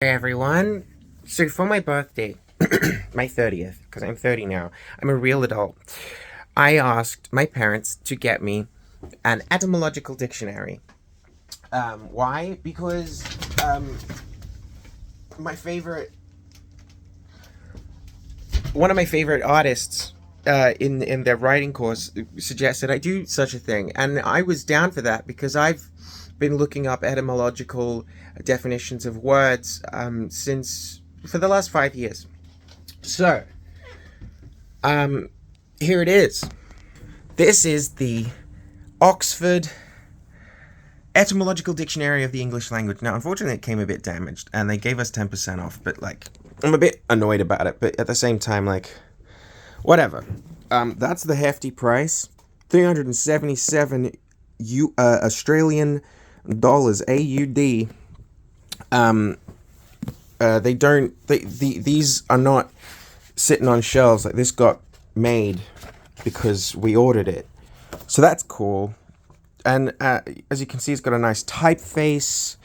Hey everyone. So for my birthday, my 30th, because I'm 30 now, I'm a real adult. I asked my parents to get me an etymological dictionary. Why? Because my favorite, one of my favorite artists in their writing course suggested I do such a thing, and I was down for that because I've been looking up etymological definitions of words since for the last 5 years. So, um, here it is. This is the Oxford Etymological Dictionary of the English Language. Now, unfortunately, it came a bit damaged, and they gave us 10% off. But I'm a bit annoyed about it. But at the same time, whatever. That's the hefty price. 377 Australian dollars AUD. They don't. These are not sitting on shelves. Like, this got made because we ordered it, so that's cool. And as you can see, it's got a nice typeface,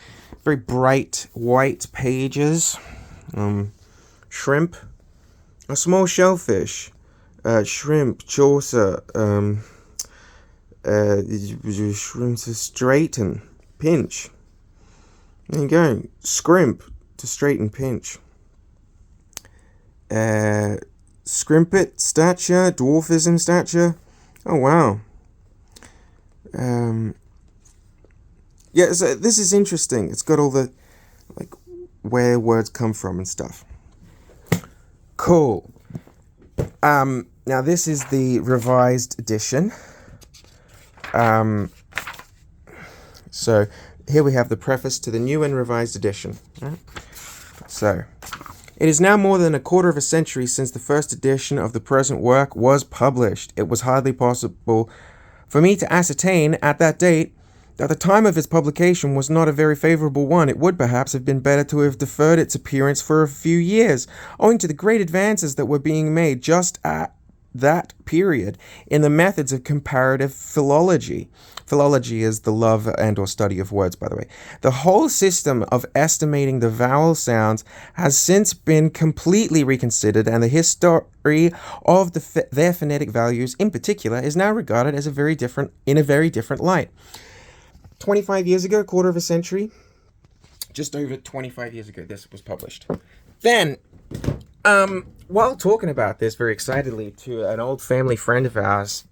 very bright white pages. Shrimp, a small shellfish, shrimp, Chaucer, shrimp to straighten, pinch. There you go. Scrimp to straighten, pinch. Scrimpet, stature, dwarfism, stature. Oh wow. Yeah, so this is interesting. It's got all the where words come from and stuff. Cool. Now this is the revised edition. So here we have the preface to the new and revised edition. Right? So, it is now more than a quarter of a century since the first edition of the present work was published. It was hardly possible for me to ascertain at that date that the time of its publication was not a very favourable one. It would perhaps have been better to have deferred its appearance for a few years, owing to the great advances that were being made just at that period in the methods of comparative philology. Philology is the love and or study of words, by the way. The whole system of estimating the vowel sounds has since been completely reconsidered, and the history of their phonetic values in particular is now regarded as a very different light. 25 years ago, a quarter of a century, just over 25 years ago, this was published. Then, while talking about this very excitedly to an old family friend of ours,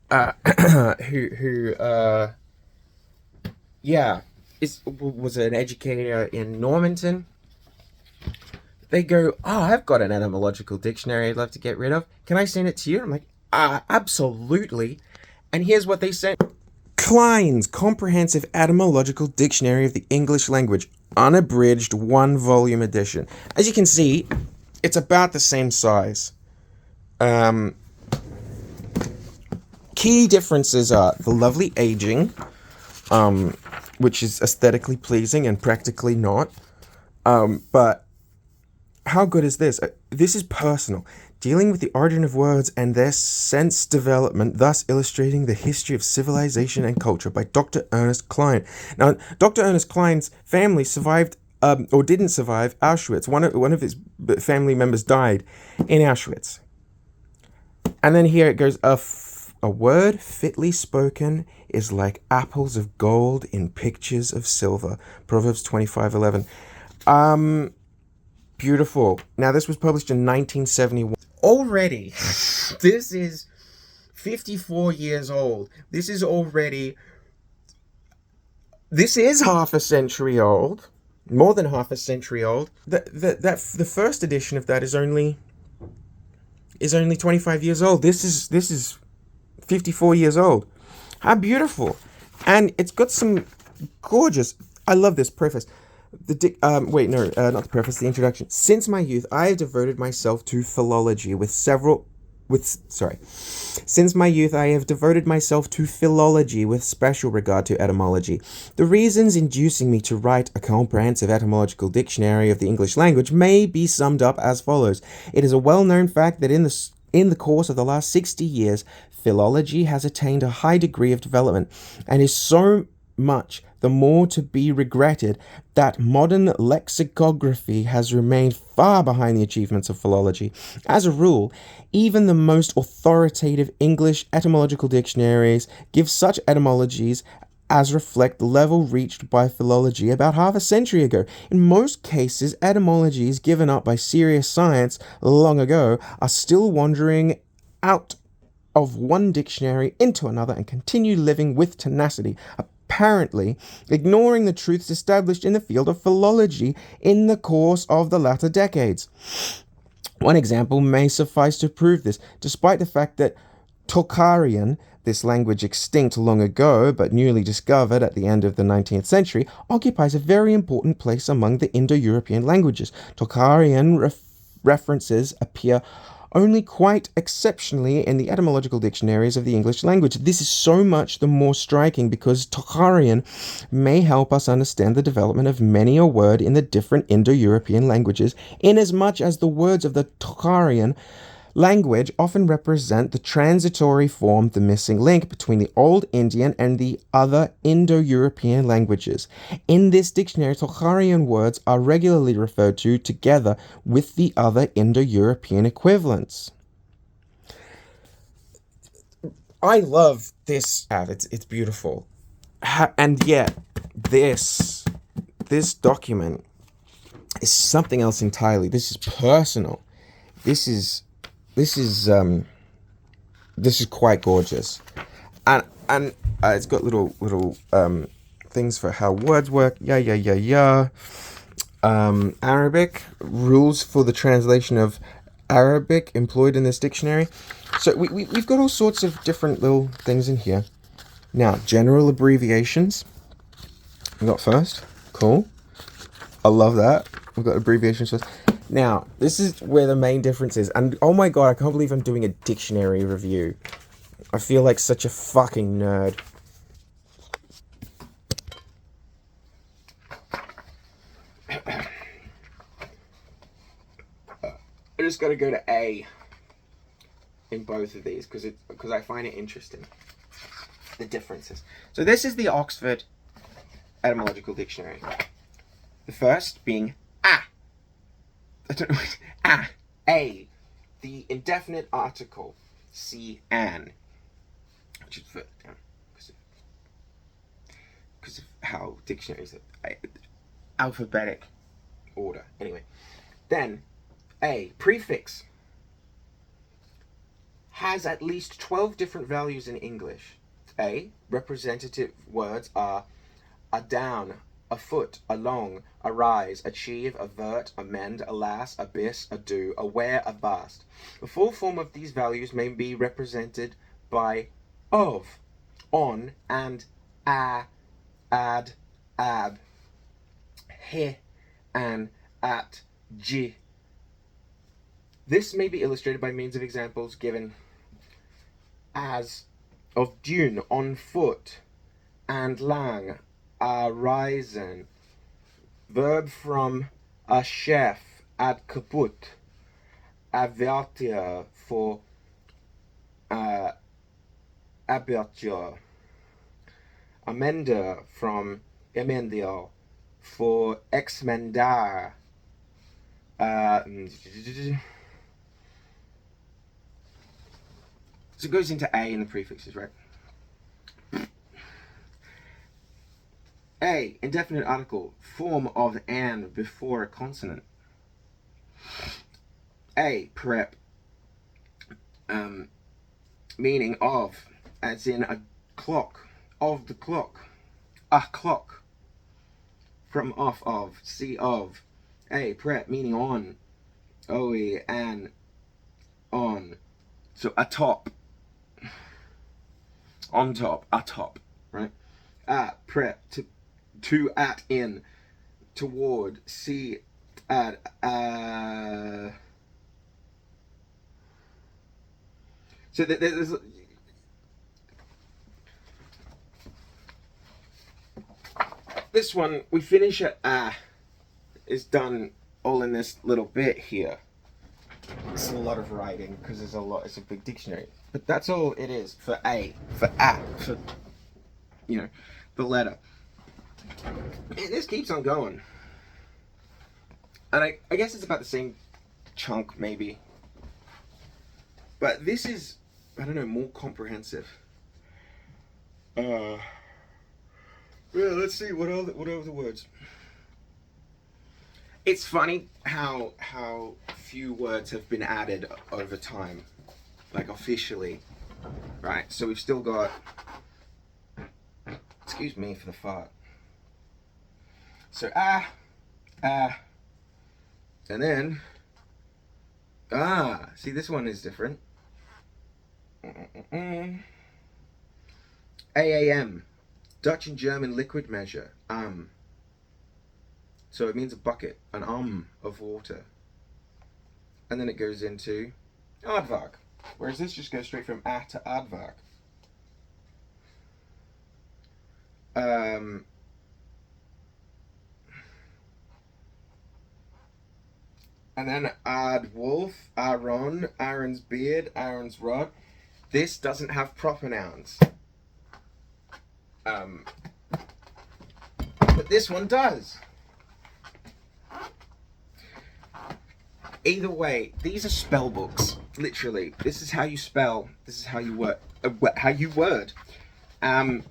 was an educator in Normanton, they go, "Oh, I've got an etymological dictionary I'd love to get rid of. Can I send it to you?" I'm like, absolutely. And here's what they sent. Klein's Comprehensive Etymological Dictionary of the English Language, unabridged 1-volume edition. As you can see, it's about the same size. Key differences are the lovely aging, which is aesthetically pleasing and practically not. But how good is this? This is personal, dealing with the origin of words and their sense development, thus illustrating the history of civilization and culture by Dr. Ernest Klein. Now, Dr. Ernest Klein's family survived, or didn't survive, Auschwitz. One of his family members died in Auschwitz. And then here it goes, a word fitly spoken is like apples of gold in pictures of silver. Proverbs 25:11. Beautiful. Now, this was published in 1971. Already, this is 54 years old. This is half a century old. More than half a century old. The first edition of that is only 25 years old. This is 54 years old. How beautiful. And it's got some gorgeous, I love this preface. Not the preface, the introduction. Since my youth, I have devoted myself to philology Since my youth, I have devoted myself to philology with special regard to etymology. The reasons inducing me to write a comprehensive etymological dictionary of the English language may be summed up as follows. It is a well-known fact that in the course of the last 60 years, philology has attained a high degree of development and is so much the more to be regretted that modern lexicography has remained far behind the achievements of philology. As a rule, even the most authoritative English etymological dictionaries give such etymologies as reflect the level reached by philology about half a century ago. In most cases, etymologies given up by serious science long ago are still wandering out of one dictionary into another and continue living with tenacity, apparently ignoring the truths established in the field of philology in the course of the latter decades. One example may suffice to prove this, despite the fact that Tocharian, this language extinct long ago but newly discovered at the end of the 19th century, occupies a very important place among the Indo-European languages. Tocharian references appear only quite exceptionally in the etymological dictionaries of the English language. This is so much the more striking because Tocharian may help us understand the development of many a word in the different Indo-European languages, inasmuch as the words of the Tocharian language often represent the transitory form, the missing link between the Old Indian and the other Indo-European languages. In this dictionary, Tocharian words are regularly referred to together with the other Indo-European equivalents. I love this. It's beautiful. And yet, this document is something else entirely. This is personal. This is quite gorgeous, and it's got little things for how words work. Arabic rules for the translation of Arabic employed in this dictionary. So we've got all sorts of different little things in here. Now, general abbreviations. We got first. Cool. I love that. We've got abbreviations first. Now, this is where the main difference is. And oh my god, I can't believe I'm doing a dictionary review. I feel like such a fucking nerd. I just gotta go to A in both of these because I find it interesting. The differences. So this is the Oxford Etymological Dictionary. The first being A, the indefinite article, C, an, which is further down, because of how dictionaries are, alphabetic order. Anyway, then A, prefix, has at least 12 different values in English. A, representative words are adown, afoot, along, arise, achieve, avert, amend, alas, abyss, ado, aware, avast. The full form of these values may be represented by of, on, and a, ad, ab, he, an, at, g. This may be illustrated by means of examples given as of dune, on foot, and lang, arisen, verb from a chef, ad kaput, avertir for aberture, amender from emendial for exmendar, so it goes into A in the prefixes, right? A, indefinite article, form of an before a consonant. A, prep, meaning of, as in a clock, of the clock, a clock, from off of, see of. A, prep, meaning on, oe, an, on. So atop, on top, atop, right? Prep, to, at, in, toward, see, at, so there's this one, we finish at is done all in this little bit here. It's a lot of writing because there's a lot, it's a big dictionary. But that's all it is for A, for the letter. And this keeps on going. And I guess it's about the same chunk, maybe. But this is, I don't know, more comprehensive. Yeah, let's see, what are the words? It's funny how few words have been added over time, like officially, right? So we've still got, excuse me for the fart. So and then see, this one is different. AAM, Dutch and German liquid measure. So it means a bucket, an of water. And then it goes into aardvark, whereas this just goes straight from to aardvark. And then Aardwolf, Aaron, Aaron's beard, Aaron's rod. This doesn't have proper nouns. But this one does. Either way, these are spell books. Literally, this is how you spell. This is how you word. And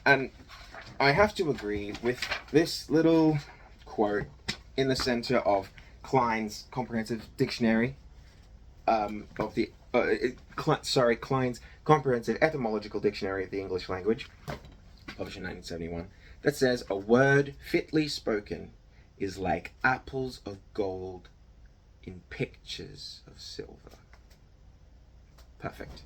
I have to agree with this little quote in the center of Klein's Comprehensive Dictionary Klein's Comprehensive Etymological Dictionary of the English Language, published in 1971, that says a word fitly spoken is like apples of gold in pictures of silver. Perfect.